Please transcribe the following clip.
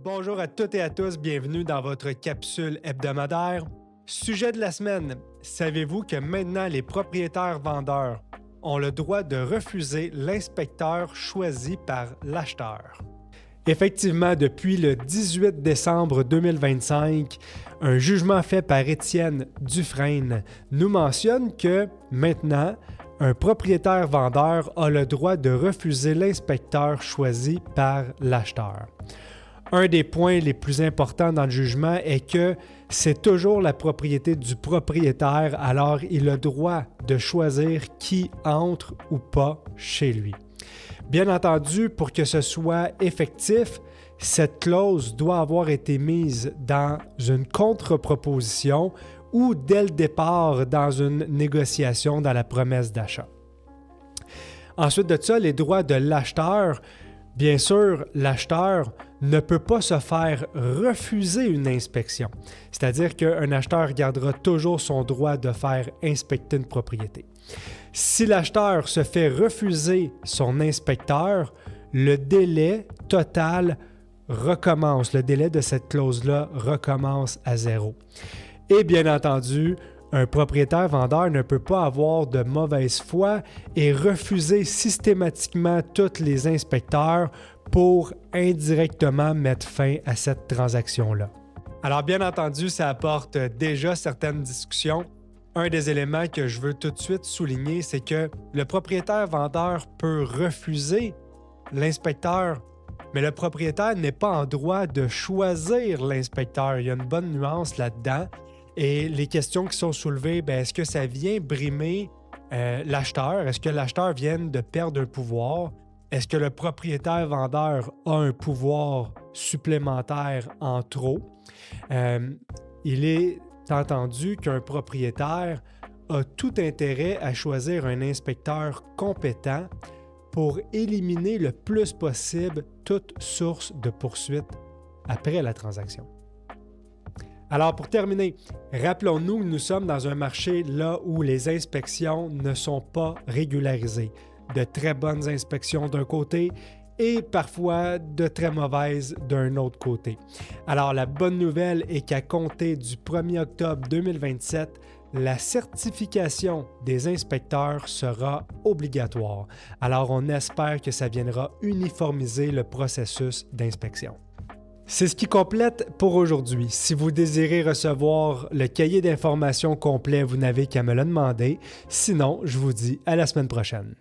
Bonjour à toutes et à tous, bienvenue dans votre capsule hebdomadaire. Sujet de la semaine, savez-vous que maintenant les propriétaires vendeurs ont le droit de refuser l'inspecteur choisi par l'acheteur? Effectivement, depuis le 18 décembre 2025, un jugement fait par Étienne Dufresne nous mentionne que maintenant, un propriétaire vendeur a le droit de refuser l'inspecteur choisi par l'acheteur. Un des points les plus importants dans le jugement est que c'est toujours la propriété du propriétaire, alors il a le droit de choisir qui entre ou pas chez lui. Bien entendu, pour que ce soit effectif, cette clause doit avoir été mise dans une contre-proposition ou dès le départ dans une négociation dans la promesse d'achat. Ensuite de ça, les droits de l'acheteur. Bien sûr, l'acheteur ne peut pas se faire refuser une inspection, c'est-à-dire qu'un acheteur gardera toujours son droit de faire inspecter une propriété. Si l'acheteur se fait refuser son inspecteur, le délai total recommence, le délai de cette clause-là recommence à zéro. Et bien entendu, un propriétaire vendeur ne peut pas avoir de mauvaise foi et refuser systématiquement tous les inspecteurs pour indirectement mettre fin à cette transaction-là. Alors bien entendu, ça apporte déjà certaines discussions. Un des éléments que je veux tout de suite souligner, c'est que le propriétaire vendeur peut refuser l'inspecteur, mais le propriétaire n'est pas en droit de choisir l'inspecteur. Il y a une bonne nuance là-dedans. Et les questions qui sont soulevées, est-ce que ça vient brimer l'acheteur? Est-ce que l'acheteur vient de perdre un pouvoir? Est-ce que le propriétaire-vendeur a un pouvoir supplémentaire en trop? Il est entendu qu'un propriétaire a tout intérêt à choisir un inspecteur compétent pour éliminer le plus possible toute source de poursuite après la transaction. Alors, pour terminer, rappelons-nous que nous sommes dans un marché là où les inspections ne sont pas régularisées. De très bonnes inspections d'un côté et parfois de très mauvaises d'un autre côté. Alors, la bonne nouvelle est qu'à compter du 1er octobre 2027, la certification des inspecteurs sera obligatoire. Alors, on espère que ça viendra uniformiser le processus d'inspection. C'est ce qui complète pour aujourd'hui. Si vous désirez recevoir le cahier d'informations complet, vous n'avez qu'à me le demander. Sinon, je vous dis à la semaine prochaine.